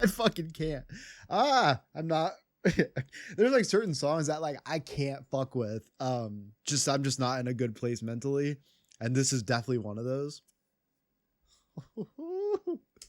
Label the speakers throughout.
Speaker 1: I fucking can't. I'm not. There's like certain songs that like I can't fuck with. I'm just not in a good place mentally, and this is definitely one of those.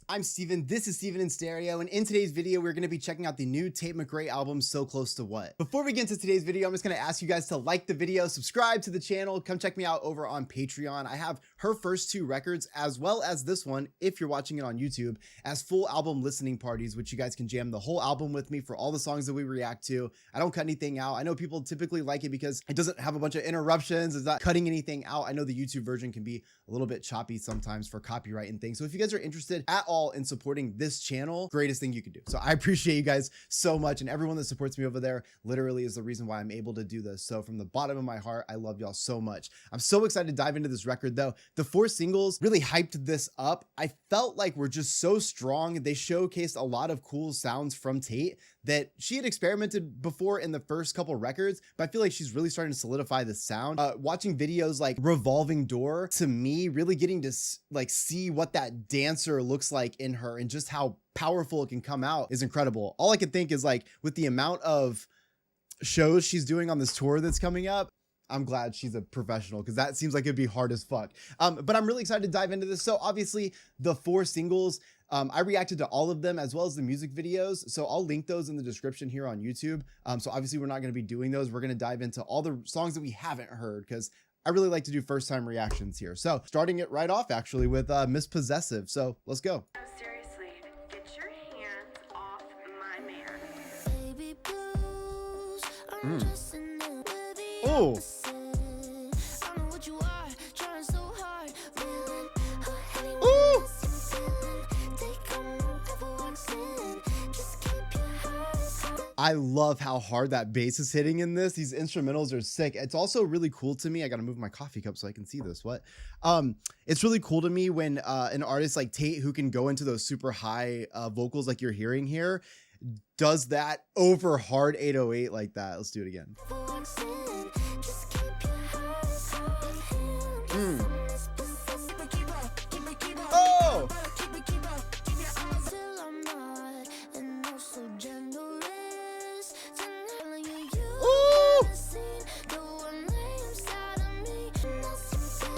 Speaker 1: I'm Steven, this is Steven in Stereo, and in today's video, we're gonna be checking out the new Tate McRae album, So Close to What. Before we get into today's video, I'm just gonna ask you guys to like the video, subscribe to the channel, come check me out over on Patreon. I have her first 2 records, as well as this one, if you're watching it on YouTube, as full album listening parties, which you guys can jam the whole album with me for all the songs that we react to. I don't cut anything out. I know people typically like it because it doesn't have a bunch of interruptions, it's not cutting anything out. I know the YouTube version can be a little bit choppy sometimes for copyright and things. So if you guys are interested at all in supporting this channel, greatest thing you can do. So I appreciate you guys so much, and everyone that supports me over there literally is the reason why I'm able to do this. So from the bottom of my heart, I love y'all so much. I'm so excited to dive into this record though. The 4 singles really hyped this up. I felt like we're just so strong. They showcased a lot of cool sounds from Tate that she had experimented before in the first couple records, but I feel like she's really starting to solidify the sound. Watching videos like Revolving Door, to me, really getting to like see what that dancer looks like in her and just how powerful it can come out is incredible. All I can think is like with the amount of shows she's doing on this tour that's coming up, I'm glad she's a professional because that seems like it'd be hard as fuck. But I'm really excited to dive into this. So obviously the 4 singles, I reacted to all of them as well as the music videos. So I'll link those in the description here on YouTube. So obviously we're not going to be doing those. We're going to dive into all the songs that we haven't heard because I really like to do first time reactions here. So starting it right off actually with Miss Possessive. So let's go.
Speaker 2: Seriously, get your hands off my man. Baby blues, I'm just in the
Speaker 1: Oh. I love how hard that bass is hitting in this. These instrumentals are sick. It's also really cool to me. I got to move my coffee cup so I can see this. What? It's really cool to me when an artist like Tate, who can go into those super high vocals like you're hearing here, does that over hard 808 like that. Let's do it again. Oh!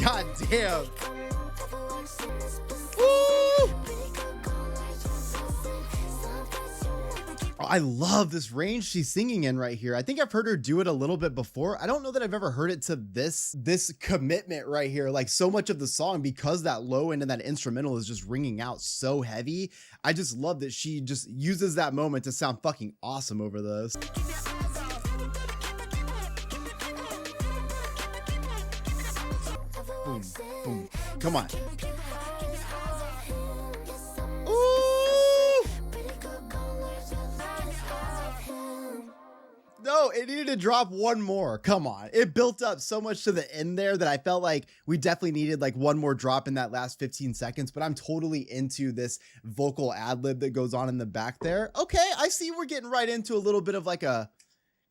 Speaker 1: God damn. I love this range she's singing in right here. I think I've heard her do it a little bit before. I don't know that I've ever heard it to this commitment right here. Like so much of the song, because that low end and that instrumental is just ringing out so heavy. I just love that she just uses that moment to sound fucking awesome over this. Boom, boom. Come on. Ooh! No, it needed to drop one more. Come on. It built up so much to the end there that I felt like we definitely needed like one more drop in that last 15 seconds, but I'm totally into this vocal ad lib that goes on in the back there. Okay, I see we're getting right into a little bit of like a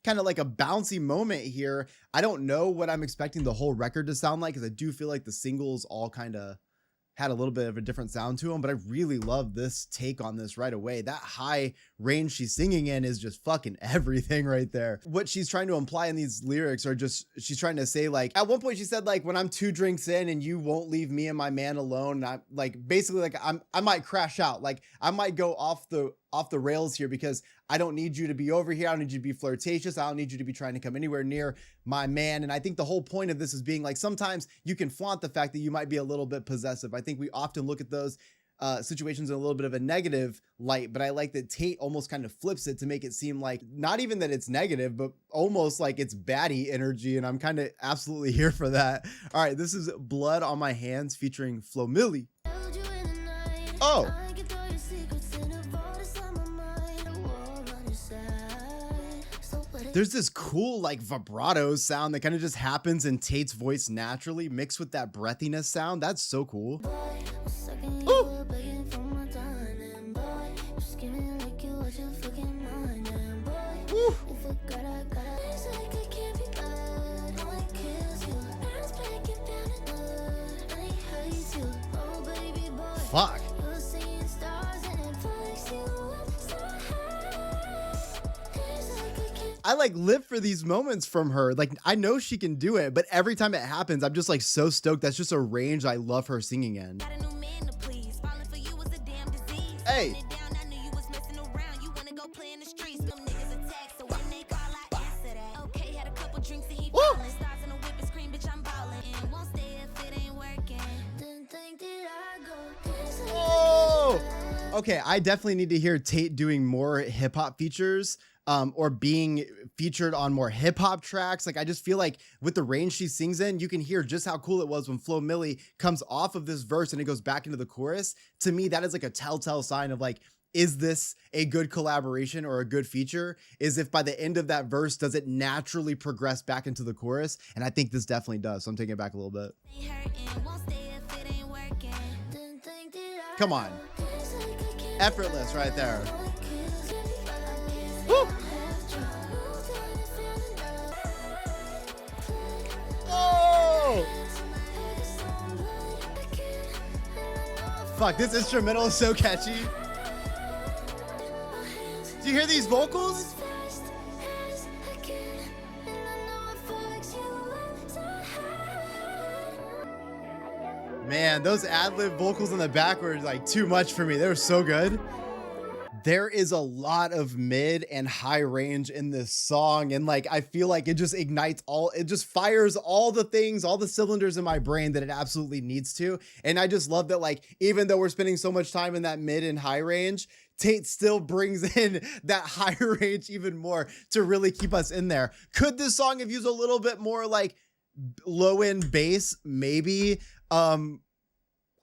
Speaker 1: kind of like a bouncy moment here. I don't know what I'm expecting the whole record to sound like because I do feel like the singles all kind of had a little bit of a different sound to them, but I really love this take on this right away. That high range she's singing in is just fucking everything right there. What she's trying to imply in these lyrics are just, she's trying to say like, at one point she said like, when I'm 2 drinks in and you won't leave me and my man alone, I like basically like I might crash out. Like I might go off the rails here because I don't need you to be over here. I don't need you to be flirtatious. I don't need you to be trying to come anywhere near my man. And I think the whole point of this is being like, sometimes you can flaunt the fact that you might be a little bit possessive. I think we often look at those situations in a little bit of a negative light, but I like that Tate almost kind of flips it to make it seem like not even that it's negative, but almost like it's baddie energy. And I'm kind of absolutely here for that. All right, this is Blood on My Hands featuring Flo Milli. Oh. There's this cool like vibrato sound that kind of just happens in Tate's voice naturally mixed with that breathiness sound. That's so cool. Ooh. Ooh. Fuck. I like live for these moments from her. Like, I know she can do it, but every time it happens, I'm just like so stoked. That's just a range I love her singing in. Hey. Woo! Oh! Okay, I definitely need to hear Tate doing more hip hop features, or being featured on more hip hop tracks. Like, I just feel like with the range she sings in, you can hear just how cool it was when Flo Milli comes off of this verse and it goes back into the chorus. To me, that is like a telltale sign of like, is this a good collaboration or a good feature? Is if by the end of that verse, does it naturally progress back into the chorus? And I think this definitely does. So I'm taking it back a little bit. Come on. Effortless right there. Woo! Oh! Fuck, this instrumental is so catchy. Do you hear these vocals? Man, those ad-lib vocals in the back were like too much for me. They were so good. There is a lot of mid and high range in this song. And like, I feel like it just ignites it just fires all the things, all the cylinders in my brain that it absolutely needs to. And I just love that, like, even though we're spending so much time in that mid and high range, Tate still brings in that higher range even more to really keep us in there. Could this song have used a little bit more like low end bass? Maybe.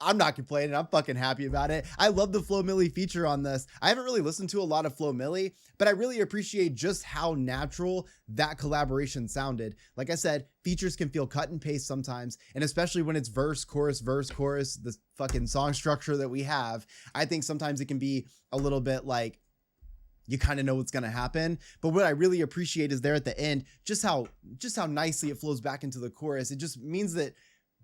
Speaker 1: I'm not complaining. I'm fucking happy about it. I love the Flo Milli feature on this. I haven't really listened to a lot of Flo Milli, but I really appreciate just how natural that collaboration sounded. Like I said, features can feel cut and paste sometimes, and especially when it's verse, chorus, the fucking song structure that we have, I think sometimes it can be a little bit like, you kind of know what's going to happen. But what I really appreciate is there at the end, just how nicely it flows back into the chorus. It just means that,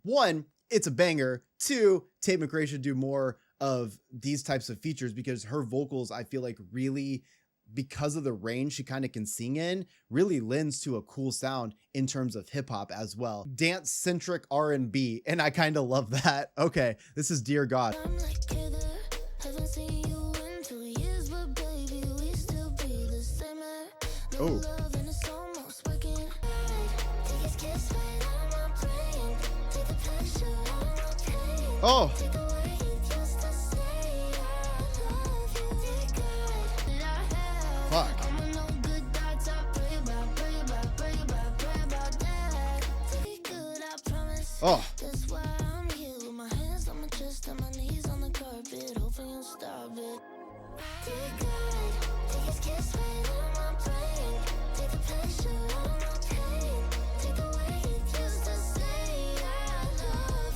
Speaker 1: one, it's a banger. Two, Tate McRae should do more of these types of features because her vocals, I feel like, really, because of the range she kind of can sing in, really lends to a cool sound in terms of hip hop as well. Dance centric R&B. And I kind of love that. Okay, this is Dear God. Oh. Oh. Fuck. Oh.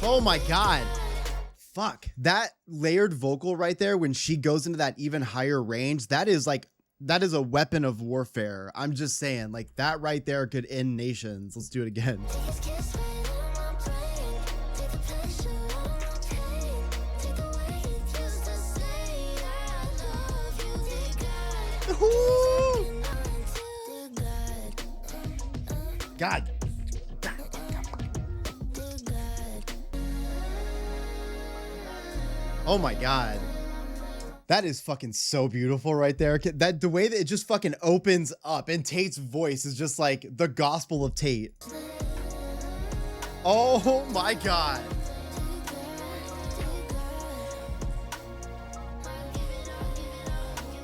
Speaker 1: Oh my God. Fuck, that layered vocal right there when she goes into that even higher range, that is a weapon of warfare. I'm just saying, like, that right there could end nations. Let's do it again. God. Oh my God. That is fucking so beautiful right there. That the way that it just fucking opens up and Tate's voice is just like the gospel of Tate. Oh my God.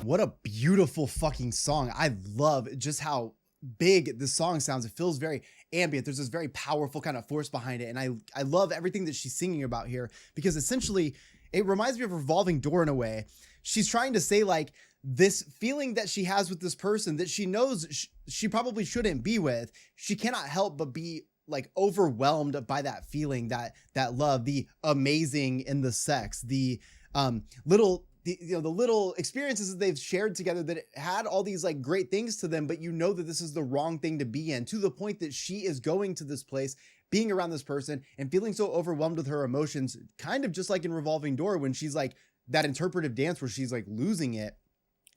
Speaker 1: What a beautiful fucking song. I love just how big the song sounds. It feels very ambient. There's this very powerful kind of force behind it. And I love everything that she's singing about here because essentially it reminds me of Revolving Door in a way. She's trying to say like this feeling that she has with this person that she knows she probably shouldn't be with. She cannot help but be like overwhelmed by that feeling, that love, the amazing in the sex, the little experiences that they've shared together that had all these like great things to them, but you know that this is the wrong thing to be in, to the point that she is going to this place, being around this person and feeling so overwhelmed with her emotions, kind of just like in Revolving Door when she's like that interpretive dance where she's like losing it.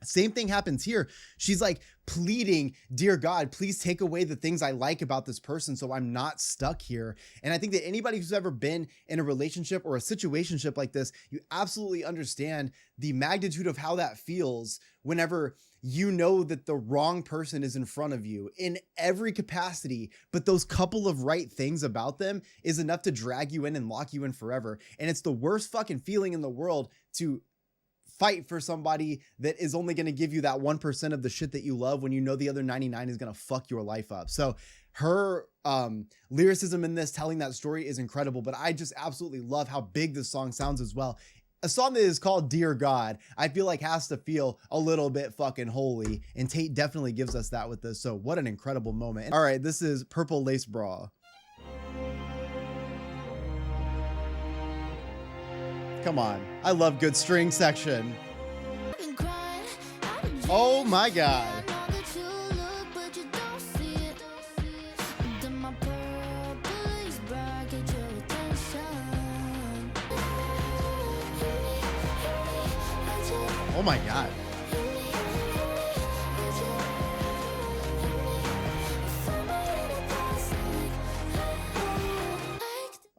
Speaker 1: Same thing happens here. She's like pleading, dear God, please take away the things I like about this person so I'm not stuck here. And I think that anybody who's ever been in a relationship or a situationship like this, you absolutely understand the magnitude of how that feels whenever you know that the wrong person is in front of you in every capacity, but those couple of right things about them is enough to drag you in and lock you in forever. And it's the worst fucking feeling in the world to fight for somebody that is only going to give you that 1% of the shit that you love when you know the other 99 is going to fuck your life up. So her lyricism in this, telling that story, is incredible, but I just absolutely love how big this song sounds as well. A song that is called Dear God, I feel like has to feel a little bit fucking holy, and Tate definitely gives us that with this. So what an incredible moment. All right, this is Purple Lace Bra. Come on. I love good string section. Oh my God. Oh my God.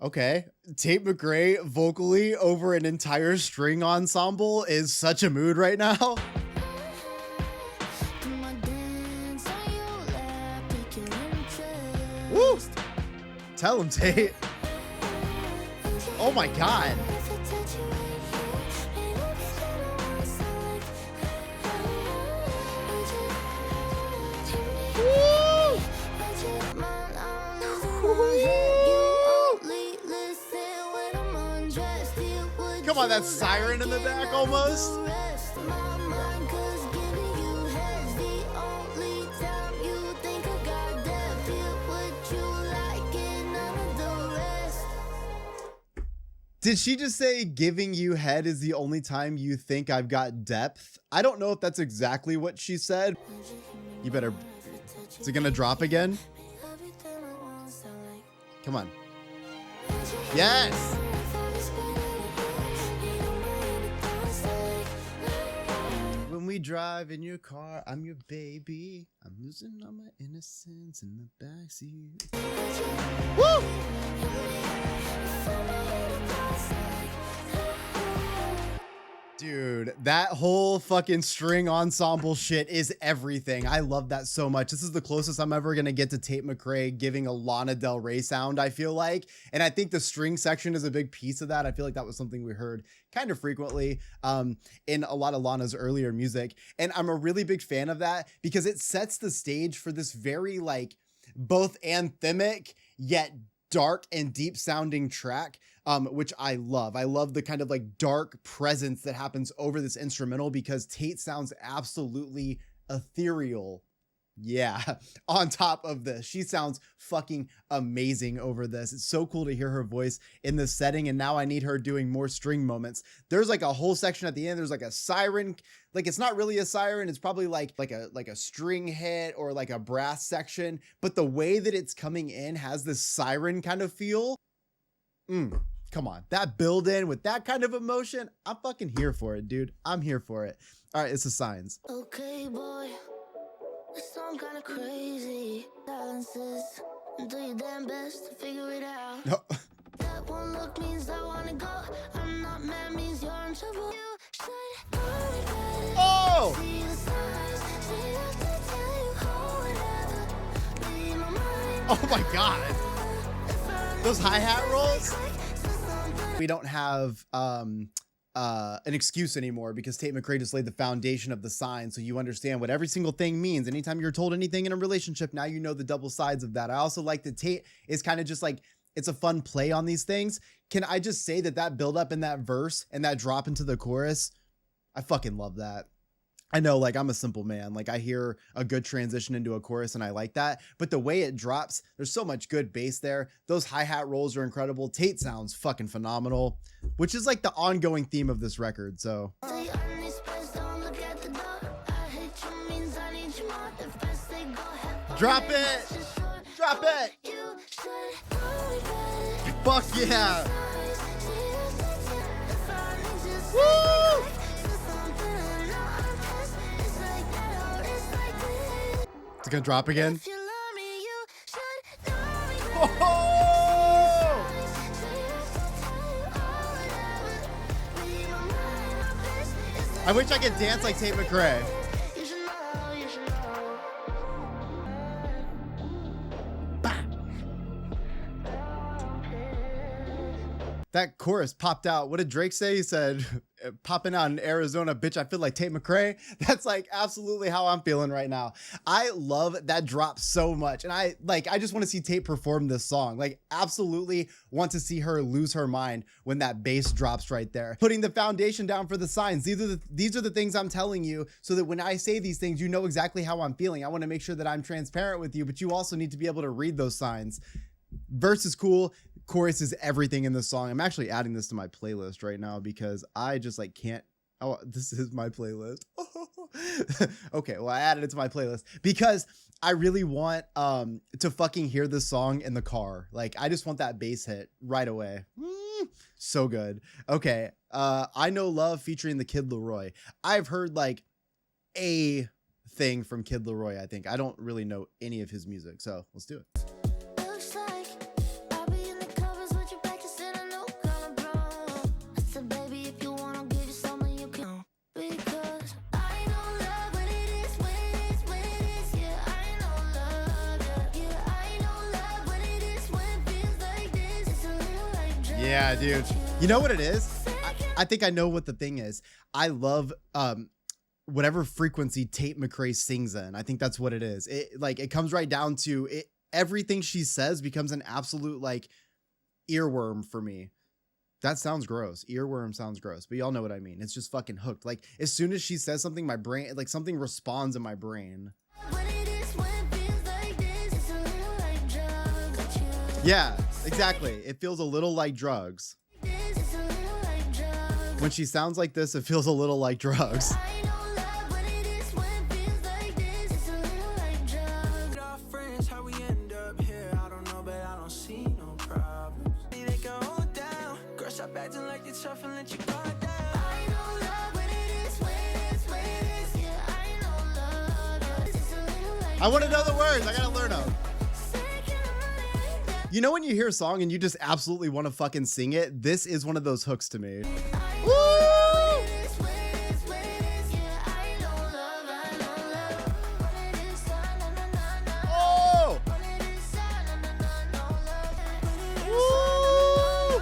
Speaker 1: Okay, Tate McRae vocally over an entire string ensemble is such a mood right now. Woo! Tell him, Tate. Oh my God. Come on, that siren in the back almost. Did she just say giving you head is the only time you think I've got depth? I don't know if that's exactly what she said. You better. Is it gonna drop again? Come on. Yes. When we drive in your car, I'm your baby. I'm losing all my innocence in the backseat. Woo! Dude, that whole fucking string ensemble shit is everything. I love that so much. This is the closest I'm ever gonna get to Tate McRae giving a Lana Del Rey sound, I feel like. And I think the string section is a big piece of that. I feel like that was something we heard kind of frequently in a lot of Lana's earlier music. And I'm a really big fan of that because it sets the stage for this very like both anthemic yet dark and deep sounding track, which I love. I love the kind of like dark presence that happens over this instrumental because Tate sounds absolutely ethereal. Yeah, on top of this, she sounds fucking amazing over this. It's so cool to hear her voice in this setting, and now I need her doing more string moments. There's like a whole section at the end. There's like a siren, like it's not really a siren. It's probably like a string hit or like a brass section, but the way that it's coming in has this siren kind of feel. Come on, that build in with that kind of emotion, I'm fucking here for it, dude. I'm here for it. All right, it's the signs.
Speaker 3: Okay, boy. This song kinda crazy. Silences. Do your damn best to figure it out.
Speaker 1: No.
Speaker 3: That one look means I wanna go. I'm not mad means you're in trouble. You should hurry,
Speaker 1: Oh!
Speaker 3: see the signs. See what they tell you, whatever. Read my mind.
Speaker 1: Oh my God. Those hi-hat rolls? We don't have an excuse anymore because Tate McRae just laid the foundation of the sign, so you understand what every single thing means. Anytime you're told anything in a relationship, now you know the double sides of that. I also like that Tate is kind of just like, it's a fun play on these things. Can I just say that build up in that verse and that drop into the chorus, I fucking love that. I know, like, I'm a simple man. Like, I hear a good transition into a chorus and I like that, but the way it drops, there's so much good bass there. Those hi-hat rolls are incredible. Tate sounds fucking phenomenal, which is like the ongoing theme of this record. So drop it, drop it. Fuck yeah. Woo! It's gonna drop again.
Speaker 3: If you love me, you should know me.
Speaker 1: Oh! I wish I could dance like Tate McRae.
Speaker 3: You should know, you should know.
Speaker 1: That chorus popped out. What did Drake say? He said, popping out in Arizona, bitch, I feel like Tate McRae. That's like absolutely how I'm feeling right now. I love that drop so much. And I just want to see Tate perform this song. Like absolutely want to see her lose her mind when that bass drops right there. Putting the foundation down for the signs. These are the things I'm telling you so that when I say these things, you know exactly how I'm feeling. I want to make sure that I'm transparent with you, but you also need to be able to read those signs. Verse is cool. Chorus is everything in the song. I'm actually adding this to my playlist right now because I just like can't. Oh, this is my playlist. Okay, well, I added it to my playlist because I really want to fucking hear this song in the car. Like I just want that bass hit right away. So good. Okay, I Know Love featuring the Kid Laroi. I've heard like a thing from Kid Laroi. I think I don't really know any of his music, so let's do it.
Speaker 3: Looks like I'll be in the covers with you practicing a new collarbone. I said, baby, if you want, I'll give you something you can. Because I know love when it is, when it is. Yeah, I know love. Yeah, I know love when it is, when it feels like this. It's a little like drugs.
Speaker 1: Yeah, dude. You know what it is? I think I know what the thing is. I love whatever frequency Tate McRae sings in. I think that's what it is. It comes right down to it. Everything she says becomes an absolute like earworm for me. That sounds gross. Earworm sounds gross, but y'all know what I mean. It's just fucking hooked. Like as soon as she says something, my brain, like something responds in my brain.
Speaker 3: When it is, when it feels like this. It's a little like drugs.
Speaker 1: Yeah, exactly. It feels a little like drugs.
Speaker 3: It's a little like drugs.
Speaker 1: When she sounds like this, it feels a little like drugs.
Speaker 3: I know love when it is, when it feels like this. It's a little like drugs.
Speaker 4: Our friends, how we end up here, I don't know, but I don't see no problems. They can hold down. Girl, stop acting like you're tough and let you guard down.
Speaker 3: I know love when it is, when it is, when it is. Yeah, I know love. It's a little like
Speaker 1: I want to know the words. I gotta learn them.
Speaker 3: second money down.
Speaker 1: You know when you hear a song and you just absolutely want to fucking sing it? This is one of those hooks to me.
Speaker 3: I
Speaker 1: Woo!
Speaker 3: know when it is, when it is, when it is. Yeah, I know love, I know love. When it is, na na na na na.
Speaker 1: Oh!
Speaker 3: When it is, na na na na no love.
Speaker 1: Woo!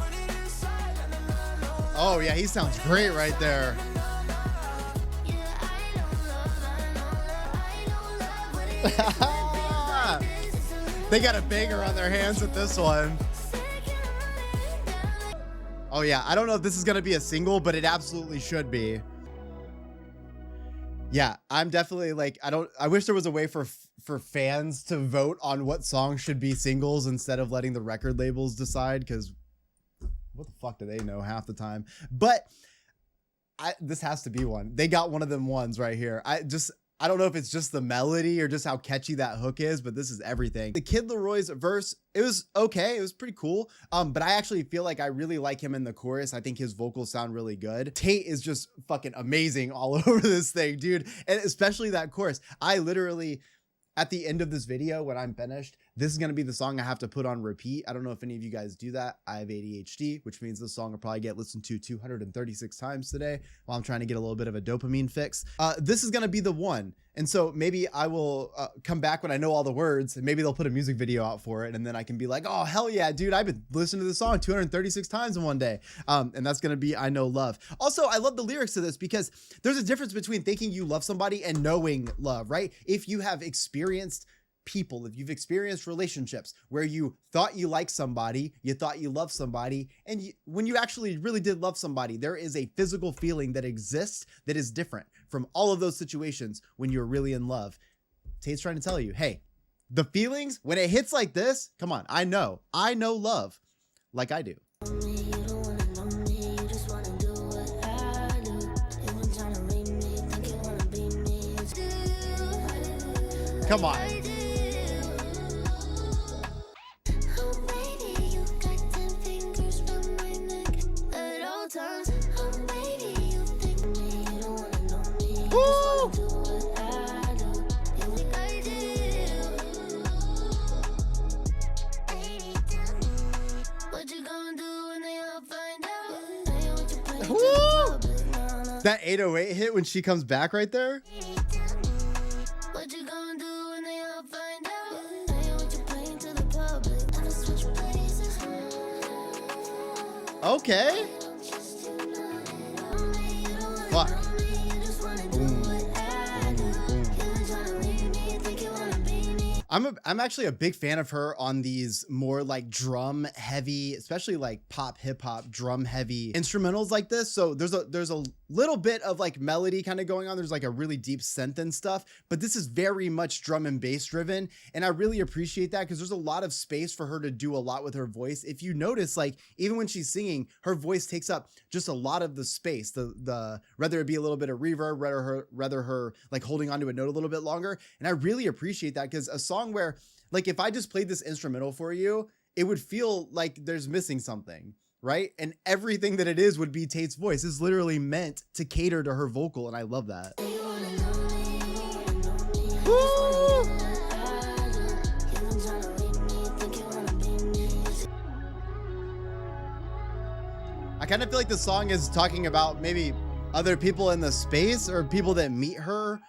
Speaker 4: When it is silent, na, na, no.
Speaker 1: Oh yeah, he sounds great right there.
Speaker 3: Yeah, I know love, I know love. When it is, when it feels like this. It's a little
Speaker 1: They got a banger on their hands with this one.
Speaker 3: second money down.
Speaker 1: Oh yeah, I don't know if this is gonna be a single, but it absolutely should be. Yeah, I'm definitely like, I wish there was a way for fans to vote on what songs should be singles instead of letting the record labels decide, because what the fuck do they know half the time? But this has to be one. They got one of them ones right here. I don't know if it's just the melody or just how catchy that hook is, but this is everything. The Kid Laroi's verse, it was okay. It was pretty cool. But I actually feel like I really like him in the chorus. I think his vocals sound really good. Tate is just fucking amazing all over this thing, dude. And especially that chorus. I literally, at the end of this video, when I'm finished, this is going to be the song I have to put on repeat. I don't know if any of you guys do that. I have ADHD, which means this song will probably get listened to 236 times today while I'm trying to get a little bit of a dopamine fix. This is going to be the one. And so maybe I will come back when I know all the words, and maybe they'll put a music video out for it. And then I can be like, oh, hell yeah, dude, I've been listening to this song 236 times in one day. And that's going to be I Know Love. Also, I love the lyrics to this because there's a difference between thinking you love somebody and knowing love, right? If you have experienced people, if you've experienced relationships where you thought you liked somebody, you thought you loved somebody, and when you actually really did love somebody, there is a physical feeling that exists that is different from all of those situations when you're really in love. Tate's trying to tell you, hey, the feelings, when it hits like this, come on, I know love like I do.
Speaker 3: You don't wanna know me, you just wanna do what I do. You been trying to read me, think you wanna be me. It's
Speaker 1: Come on.
Speaker 3: oh baby, you got 10 fingers from my neck at all times. Oh baby, you think me, you don't wanna know me, you just wanna do what I do.
Speaker 1: That 808 hit when she comes back right there.
Speaker 3: What you gonna do when they all find out? I ain't what you playing to the public. Never switch places.
Speaker 1: Okay. Fuck. I'm actually a big fan of her on these more like drum heavy, especially like pop hip hop drum heavy instrumentals like this. So there's a little bit of like melody kind of going on. There's like a really deep synth and stuff, but this is very much drum and bass driven. And I really appreciate that because there's a lot of space for her to do a lot with her voice. If you notice, like even when she's singing, her voice takes up just a lot of the space, the whether it be a little bit of reverb, rather her like holding onto a note a little bit longer. And I really appreciate that because a song where like if I just played this instrumental for you, it would feel like there's missing something, right? And everything that it is would be Tate's voice. It's literally meant to cater to her vocal, and I love that. Woo! I kind of feel like the song is talking about maybe other people in the space or people that meet her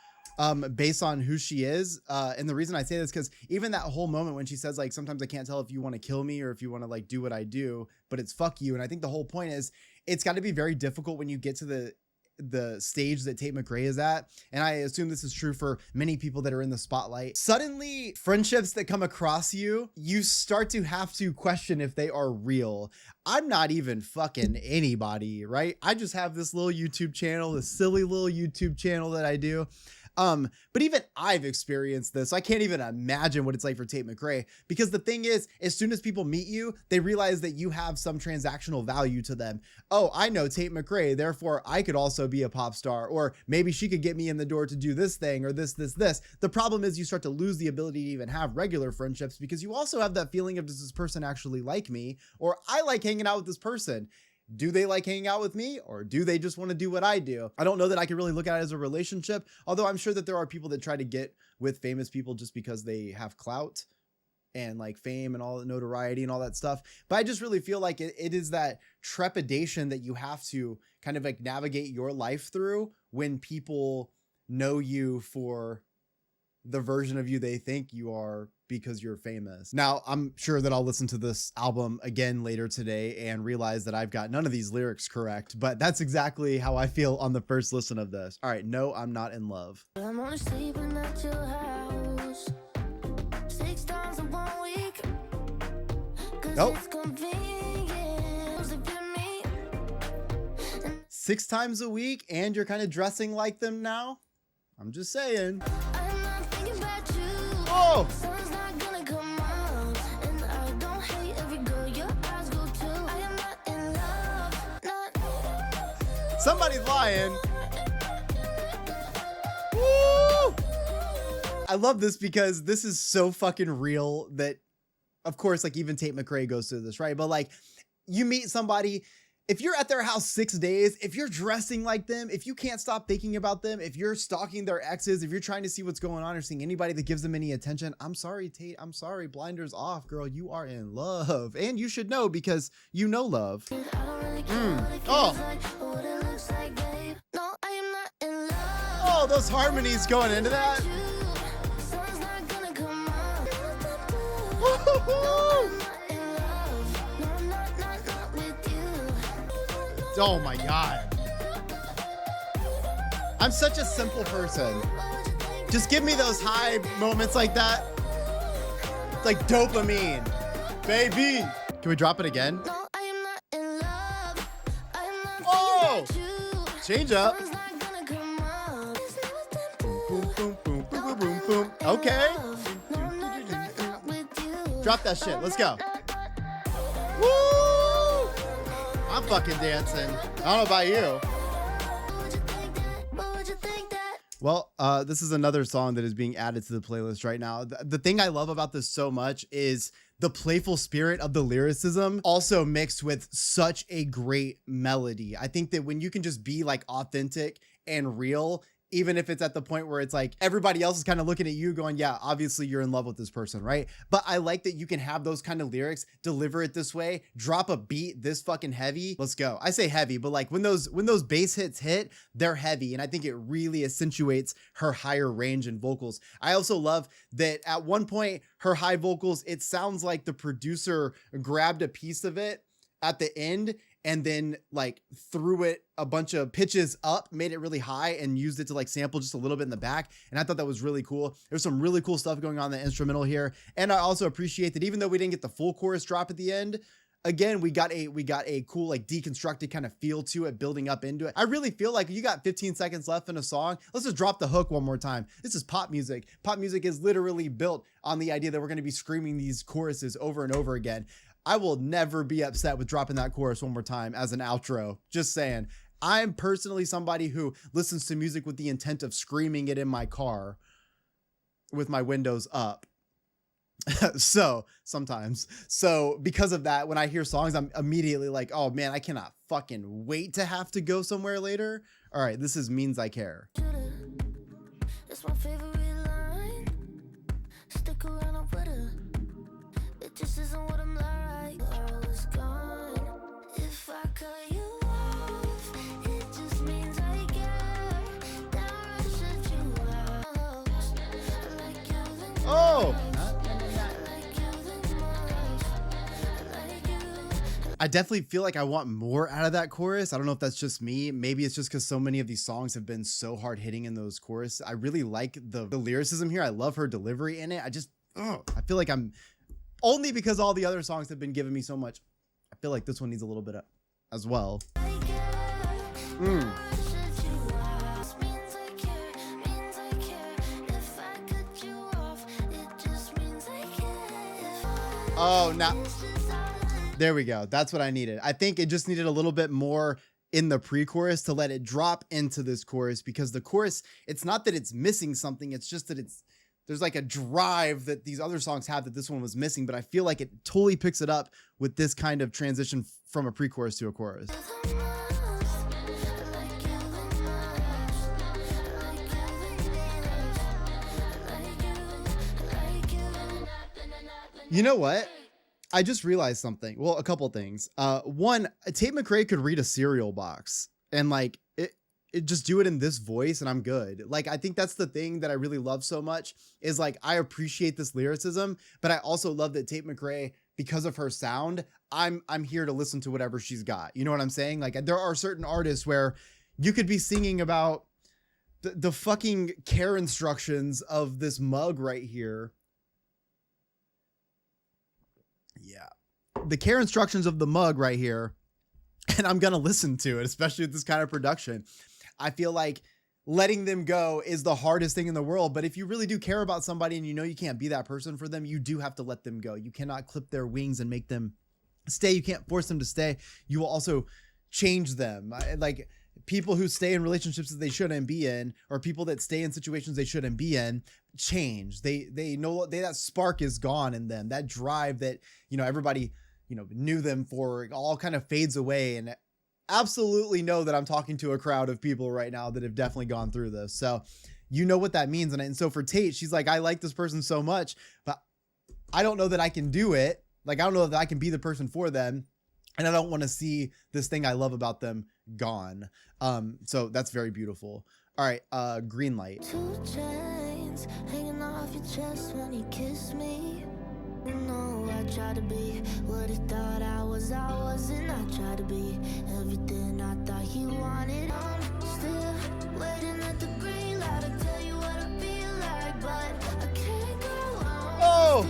Speaker 1: based on who she is. And the reason I say this, because even that whole moment when she says like, sometimes I can't tell if you want to kill me or if you want to like do what I do, but it's fuck you. And I think the whole point is it's got to be very difficult when you get to the stage that Tate McRae is at. And I assume this is true for many people that are in the spotlight. Suddenly friendships that come across you, you start to have to question if they are real. I'm not even fucking anybody, right? I just have this little YouTube channel, this silly little YouTube channel that I do. But even I've experienced this. So I can't even imagine what it's like for Tate McRae, because the thing is, as soon as people meet you, they realize that you have some transactional value to them. Oh, I know Tate McRae, therefore I could also be a pop star, or maybe she could get me in the door to do this thing or this. The problem is you start to lose the ability to even have regular friendships because you also have that feeling of, does this person actually like me? Or I like hanging out with this person. Do they like hanging out with me, or do they just want to do what I do? I don't know that I can really look at it as a relationship, although I'm sure that there are people that try to get with famous people just because they have clout and like fame and all the notoriety and all that stuff. But I just really feel like it is that trepidation that you have to kind of like navigate your life through when people know you for the version of you they think you are because you're famous. Now, I'm sure that I'll listen to this album again later today and realize that I've got none of these lyrics correct, but that's exactly how I feel on the first listen of this. All right, no, I'm not in love.
Speaker 3: I'm only sleeping at your house 6 times in 1 week. 'Cause
Speaker 1: Nope.
Speaker 3: it's convenient for me.
Speaker 1: 6 times a week and you're kind of dressing like them now? I'm just saying.
Speaker 3: I'm not thinking about you.
Speaker 1: Oh!
Speaker 3: Sun's not gonna come out, and I don't hate every girl your eyes go to. I am not in love, not.
Speaker 1: Somebody's lying. Woo! I love this because this is so fucking real that, of course, like even Tate McRae goes through this, right? But like you meet somebody, if you're at their house 6 days, if you're dressing like them, if you can't stop thinking about them, if you're stalking their exes, if you're trying to see what's going on or seeing anybody that gives them any attention, I'm sorry, Tate. I'm sorry. Blinders off, girl. You are in love. And you should know because you know love.
Speaker 3: I don't really care what it
Speaker 1: Oh.
Speaker 3: feels like or what it looks like, babe. No, I am not in love.
Speaker 1: Oh, those harmonies going into that.
Speaker 3: Sun's not gonna come out.
Speaker 1: Woo-hoo-hoo!
Speaker 3: I'm not in love. No, I'm not with you.
Speaker 1: Oh my God. I'm such a simple person. Just give me those high moments like that. It's like dopamine, baby. Can we drop it again?
Speaker 3: No, I am not in love. I am not
Speaker 1: Oh!
Speaker 3: thinking about you.
Speaker 1: Change up.
Speaker 3: Sun's not gonna come out.
Speaker 1: Boom, boom, boom, boom, boom, boom, boom. Okay.
Speaker 3: No, I'm not with you.
Speaker 1: Drop that shit. Let's go. Woo! I'm fucking dancing. I don't know about you.
Speaker 3: What would you think that?
Speaker 1: Well, this is another song that is being added to the playlist right now. The thing I love about this so much is the playful spirit of the lyricism, also mixed with such a great melody. I think that when you can just be like authentic and real, even if it's at the point where it's like everybody else is kind of looking at you going, yeah, obviously you're in love with this person, right? But I like that you can have those kind of lyrics, deliver it this way, drop a beat this fucking heavy. Let's go. I say heavy, but like when those bass hits hit, they're heavy. And I think it really accentuates her higher range in vocals. I also love that at one point, her high vocals, it sounds like the producer grabbed a piece of it at the end and then like threw it a bunch of pitches up, made it really high and used it to like sample just a little bit in the back. And I thought that was really cool. There's some really cool stuff going on in the instrumental here. And I also appreciate that even though we didn't get the full chorus drop at the end, again, we got a cool, like deconstructed kind of feel to it, building up into it. I really feel like you got 15 seconds left in a song. Let's just drop the hook one more time. This is pop music. Pop music is literally built on the idea that we're going to be screaming these choruses over and over again. I will never be upset with dropping that chorus one more time as an outro. Just saying. I'm personally somebody who listens to music with the intent of screaming it in my car with my windows up. So sometimes, because of that, when I hear songs, I'm immediately like, oh man, I cannot fucking wait to have to go somewhere later. All right. This is Means I Care.
Speaker 3: It's my favorite line. Stick around, I'm with her. It just isn't what I'm like. I was gone. If I cut you off, it just means I care. Now I shut you out. I like you the most.
Speaker 1: Oh,
Speaker 3: I like you the most. I like you.
Speaker 1: I definitely feel like I want more out of that chorus. I don't know if that's just me. Maybe it's just because so many of these songs have been so hard hitting in those choruses. I really like the lyricism here. I love her delivery in it. I feel like I'm only because all the other songs have been giving me so much. I feel like this one needs a little bit of, as well. Oh, now there we go. That's what I needed. I think it just needed a little bit more in the pre-chorus to let it drop into this chorus, because the chorus, it's not that it's missing something. It's just that there's like a drive that these other songs have that this one was missing, but I feel like it totally picks it up with this kind of transition from a pre-chorus to a chorus. You know what? I just realized something. Well, a couple things. One, Tate McRae could read a cereal box and like it just do it in this voice and I'm good. Like, I think that's the thing that I really love so much is like, I appreciate this lyricism, but I also love that Tate McRae, because of her sound, I'm here to listen to whatever she's got. You know what I'm saying? Like, there are certain artists where you could be singing about the fucking care instructions of this mug right here. Yeah. The care instructions of the mug right here. And I'm going to listen to it, especially with this kind of production. I feel like letting them go is the hardest thing in the world. But if you really do care about somebody and you know you can't be that person for them, you do have to let them go. You cannot clip their wings and make them stay. You can't force them to stay. You will also change them. Like, people who stay in relationships that they shouldn't be in, or people that stay in situations they shouldn't be in, change. They know that spark is gone in them. That drive that, you know, everybody, you know, knew them for all kind of fades away. And absolutely know that I'm talking to a crowd of people right now that have definitely gone through this. So you know what that means. And so for Tate, she's like, I like this person so much, but I don't know that I can do it. Like, I don't know that I can be the person for them. And I don't want to see this thing I love about them gone. So that's very beautiful. All right. Green light.
Speaker 3: 2 chains hanging off your chest when you kiss me. You know I try to be what he thought I wasn't. I try to be everything I thought he wanted. I'm still waiting at the green light to tell you what I feel like, but I can't go on.
Speaker 1: Oh!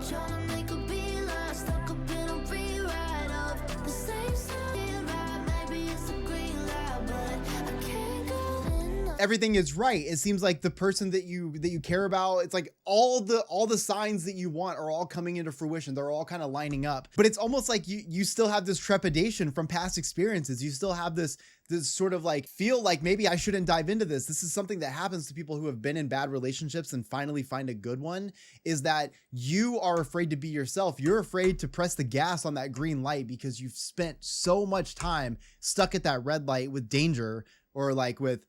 Speaker 3: Still trying to make a beeline, stuck up in a rewrite of the same song. Right, maybe it's a green light, but I can't go in.
Speaker 1: Everything is right. It seems like the person that you care about, it's like all the signs that you want are all coming into fruition. They're all kind of lining up, but it's almost like you still have this trepidation from past experiences. You still have this sort of like feel like maybe I shouldn't dive into this. This is something that happens to people who have been in bad relationships and finally find a good one, is that you are afraid to be yourself. You're afraid to press the gas on that green light because you've spent so much time stuck at that red light with danger, or like with,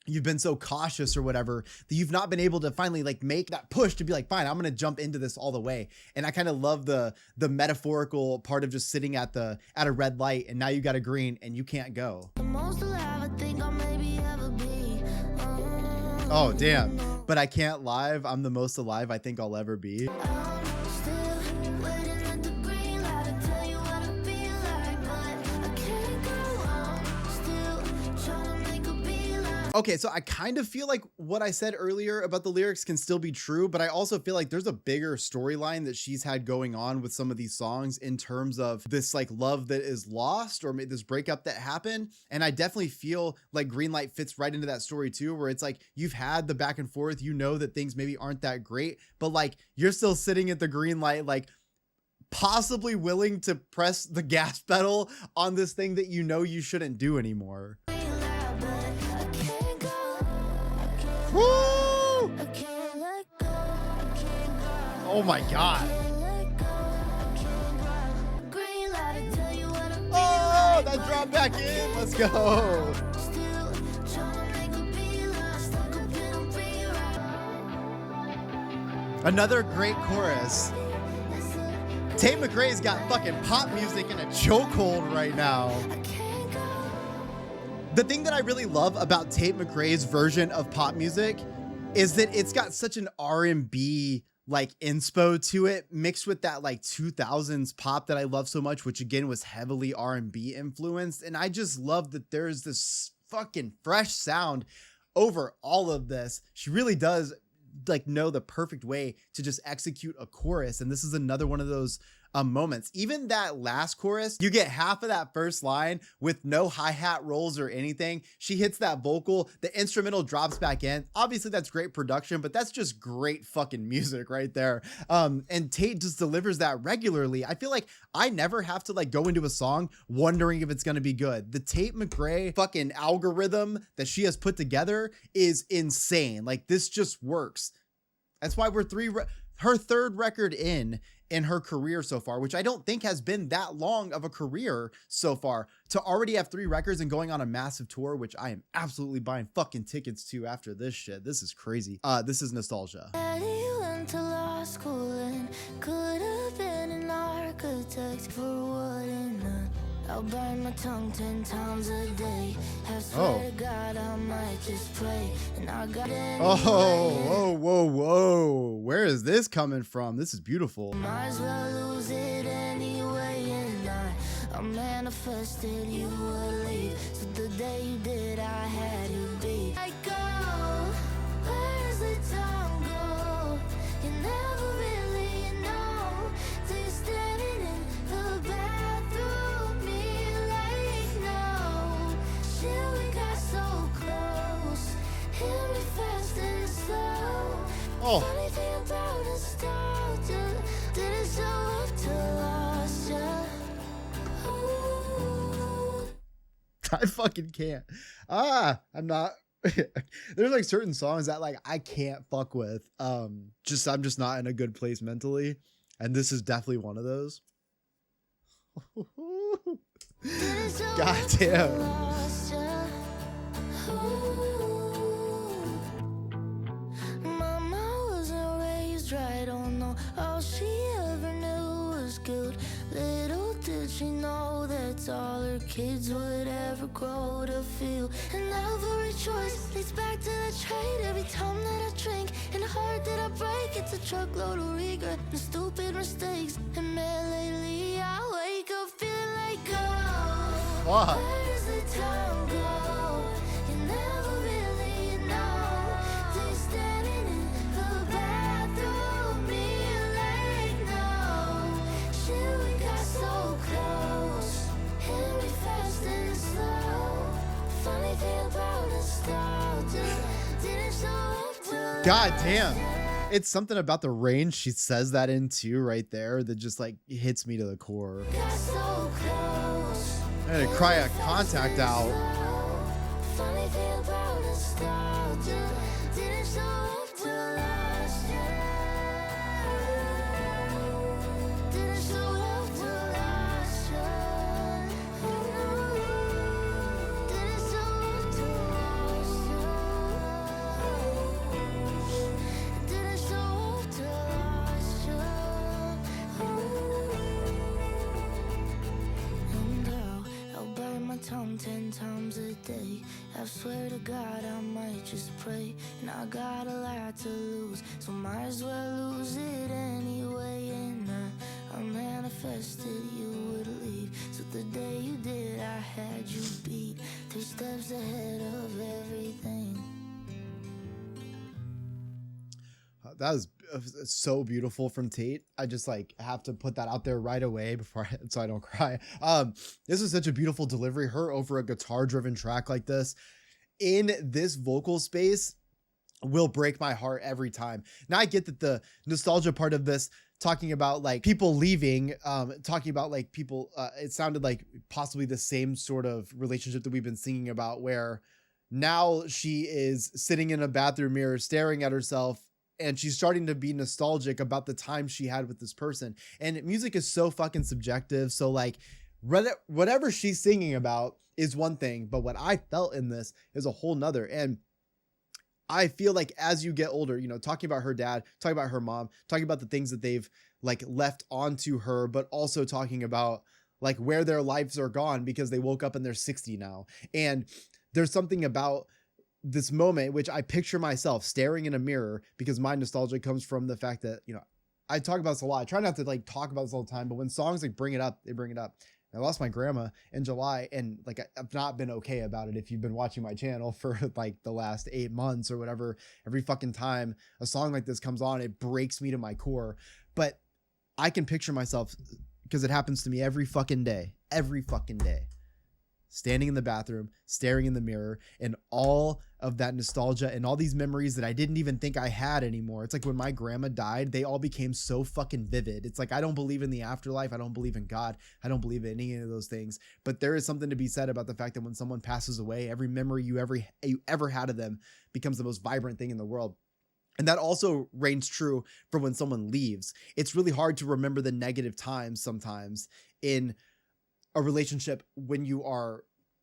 Speaker 1: you've been so cautious or whatever that you've not been able to finally like make that push to be like, fine, I'm going to jump into this all the way. And I kind of love the metaphorical part of just sitting at a red light and now you got a green and you can't go.
Speaker 3: The most alive I think I'll maybe ever be.
Speaker 1: Oh, damn. But I can't live. I'm the most alive I think I'll ever be.
Speaker 3: I'm still waiting at the green light to tell you what I feel like, but I can't go. I'm still trying to make a beeline.
Speaker 1: Okay, so I kind of feel like what I said earlier about the lyrics can still be true, but I also feel like there's a bigger storyline that she's had going on with some of these songs in terms of this like love that is lost or this breakup that happened. And I definitely feel like Green Light fits right into that story too, where it's like you've had the back and forth, you know that things maybe aren't that great, but like you're still sitting at the green light, like possibly willing to press the gas pedal on this thing that you know you shouldn't do anymore. Woo! Oh my God. Oh, that dropped back in. Let's go. Another great chorus. Tate McRae's got fucking pop music in a chokehold right now. The thing that I really love about Tate McRae's version of pop music is that it's got such an R&B like inspo to it, mixed with that like 2000s pop that I love so much, which again was heavily R&B influenced. And I just love that there's this fucking fresh sound over all of this. She really does like know the perfect way to just execute a chorus. And this is another one of those moments. Even that last chorus, you get half of that first line with no hi-hat rolls or anything. She hits that vocal, the instrumental drops back in. Obviously that's great production, but that's just great fucking music right there. And Tate just delivers that regularly. I feel like I never have to like go into a song wondering if it's going to be good. The Tate McRae fucking algorithm that she has put together is insane. Like this just works. That's why we're her third record in her career so far, which I don't think has been that long of a career so far, to already have 3 records and going on a massive tour, which I am absolutely buying fucking tickets to after this shit. This is crazy. This is Nostalgia.
Speaker 3: Daddy went to law school and could have been an architect for what it meant. I'll burn my tongue 10 times a day. Have swear to God I might just pray. And I got it.
Speaker 1: Oh, whoa. Where is this coming from? This is beautiful.
Speaker 3: Might as well lose it anyway. And I manifested you would leave. So the day you did, I had you beat. I go, where's the time go? You never really know. Till you're standing in the bathroom, me like no. Shit, we got so close. Hit me fast and slow.
Speaker 1: Oh.
Speaker 3: Funny thing about nostalgia, didn't show up till lost ya. Ooh.
Speaker 1: I fucking can't. I'm not. There's like certain songs that like I can't fuck with. I'm just not in a good place mentally, and this is definitely one of those. God damn.
Speaker 3: Lost ya. Ooh. Mama wasn't raised right, don't know. All she ever knew was guilt. Little did she know that's all her kids would ever grow to feel. And every choice leads back to the trade. Every time that I drink and the heart that I break, it's a truckload of regret and stupid mistakes. And man, lately I wake up feeling like, oh,
Speaker 1: Fuck.
Speaker 3: where's the time go? You never really know. Till you're standing in the bathroom, me like no. Shit, we got so close. Hit me fast and slow. Funny thing about nostalgia, didn't show up till
Speaker 1: God damn. It's something about the range she says that in too right there that just like hits me to the core.
Speaker 3: got so close.
Speaker 1: I had to cry a contact out.
Speaker 3: Funny thing about nostalgia, didn't show up till last year. Didn't show up till last year. Didn't show up till last year. away, and I got a lot to lose, so might as well lose it anyway. And I manifested you would leave, so the day you did I had you beat 3 steps ahead of everything.
Speaker 1: That was so beautiful from Tate. I just like have to put that out there right away so I don't cry. This is such a beautiful delivery. Her over a guitar driven track like this in this vocal space will break my heart every time. Now I get that the nostalgia part of this, talking about like people leaving, talking about like people, it sounded like possibly the same sort of relationship that we've been singing about, where now she is sitting in a bathroom mirror staring at herself, and she's starting to be nostalgic about the time she had with this person. And music is so fucking subjective. So like whatever she's singing about is one thing, but what I felt in this is a whole nother. And I feel like as you get older, you know, talking about her dad, talking about her mom, talking about the things that they've like left onto her, but also talking about like where their lives are gone because they woke up and they're 60 now. And there's something about this moment, which I picture myself staring in a mirror, because my nostalgia comes from the fact that, you know, I talk about this a lot. I try not to like talk about this all the time, but when songs like bring it up, they bring it up. I lost my grandma in July, and like I've not been okay about it. If you've been watching my channel for like the last 8 months or whatever, every fucking time a song like this comes on, it breaks me to my core. But I can picture myself, because it happens to me every fucking day, standing in the bathroom, staring in the mirror, and all of that nostalgia and all these memories that I didn't even think I had anymore. It's like when my grandma died, they all became so fucking vivid. It's like, I don't believe in the afterlife. I don't believe in God. I don't believe in any of those things. But there is something to be said about the fact that when someone passes away, every memory you ever had of them becomes the most vibrant thing in the world. And that also reigns true for when someone leaves. It's really hard to remember the negative times sometimes in a relationship when you are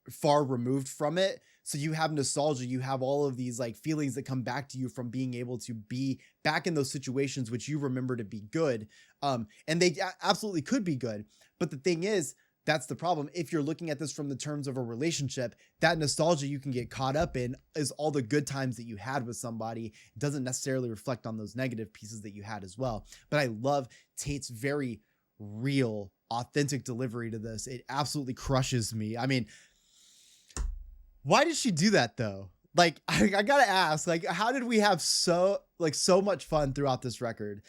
Speaker 1: far removed from it. So you have nostalgia, you have all of these like feelings that come back to you from being able to be back in those situations which you remember to be good. And they absolutely could be good. But the thing is, that's the problem. If you're looking at this from the terms of a relationship, that nostalgia you can get caught up in is all the good times that you had with somebody. It doesn't necessarily reflect on those negative pieces that you had as well. But I love Tate's very real, authentic delivery to this. It absolutely crushes me. I mean, why did she do that though? Like, I gotta ask, like, how did we have so much fun throughout this record?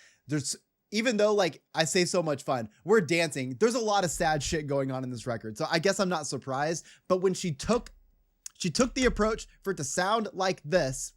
Speaker 1: Even though like I say so much fun, we're dancing. There's a lot of sad shit going on in this record. So I guess I'm not surprised, but when she took the approach for it to sound like this,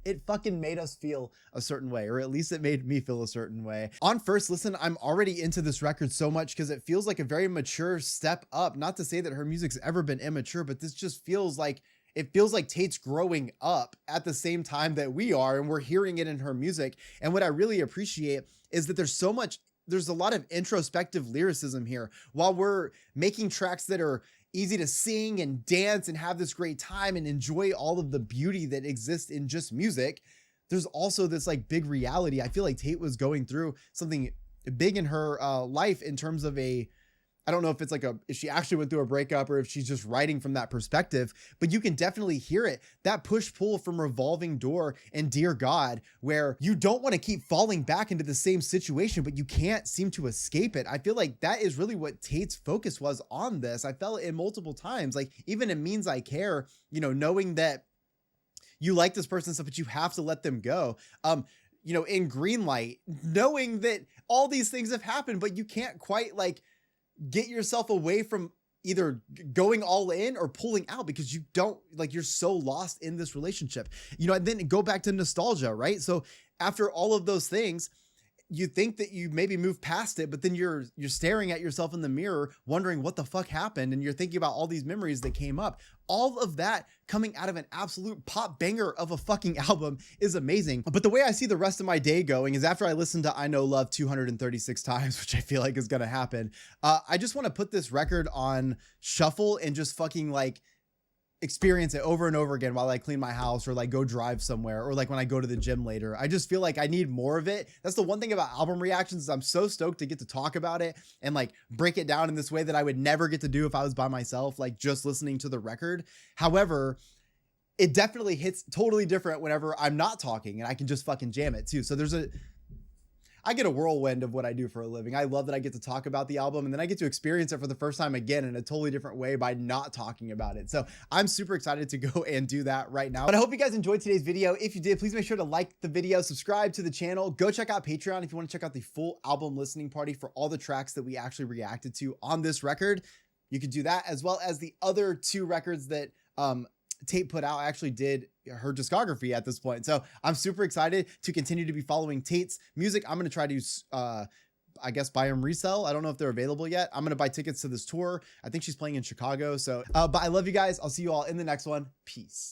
Speaker 1: it fucking made us feel a certain way, or at least it made me feel a certain way. On first listen, I'm already into this record so much because it feels like a very mature step up. Not to say that her music's ever been immature, but this just feels like, it feels like Tate's growing up at the same time that we are, and we're hearing it in her music. And what I really appreciate is that there's a lot of introspective lyricism here. While we're making tracks that are easy to sing and dance and have this great time and enjoy all of the beauty that exists in just music, there's also this like big reality. I feel like Tate was going through something big in her life in terms of I don't know if it's like if she actually went through a breakup or if she's just writing from that perspective, but you can definitely hear it. That push pull from Revolving Door and Dear God, where you don't want to keep falling back into the same situation, but you can't seem to escape it. I feel like that is really what Tate's focus was on this. I felt it multiple times, like even It Means I Care, you know, knowing that you like this person stuff, but you have to let them go. You know, in Green Light, knowing that all these things have happened, but you can't quite like get yourself away from either going all in or pulling out because you don't like, you're so lost in this relationship, you know. And then go back to nostalgia, right? So after all of those things, you think that you maybe move past it, but then you're staring at yourself in the mirror wondering what the fuck happened, and you're thinking about all these memories that came up. All of that coming out of an absolute pop banger of a fucking album is amazing. But the way I see the rest of my day going is after I listen to I Know Love 236 times, which I feel like is gonna happen, I just want to put this record on shuffle and just fucking like experience it over and over again while I clean my house or like go drive somewhere or like when I go to the gym later. I just feel like I need more of it. That's the one thing about album reactions is I'm so stoked to get to talk about it and like break it down in this way that I would never get to do if I was by myself, like just listening to the record. However, it definitely hits totally different whenever I'm not talking and I can just fucking jam it too. So I get a whirlwind of what I do for a living. I love that I get to talk about the album and then I get to experience it for the first time again in a totally different way by not talking about it. So I'm super excited to go and do that right now. But I hope you guys enjoyed today's video. If you did, please make sure to like the video, subscribe to the channel, go check out Patreon if you want to check out the full album listening party for all the tracks that we actually reacted to on this record. You could do that as well as the other 2 records that Tate put out. I actually did her discography at this point. So I'm super excited to continue to be following Tate's music. I'm going to try to, I guess, buy them resell. I don't know if they're available yet. I'm going to buy tickets to this tour. I think she's playing in Chicago. So, but I love you guys. I'll see you all in the next one. Peace.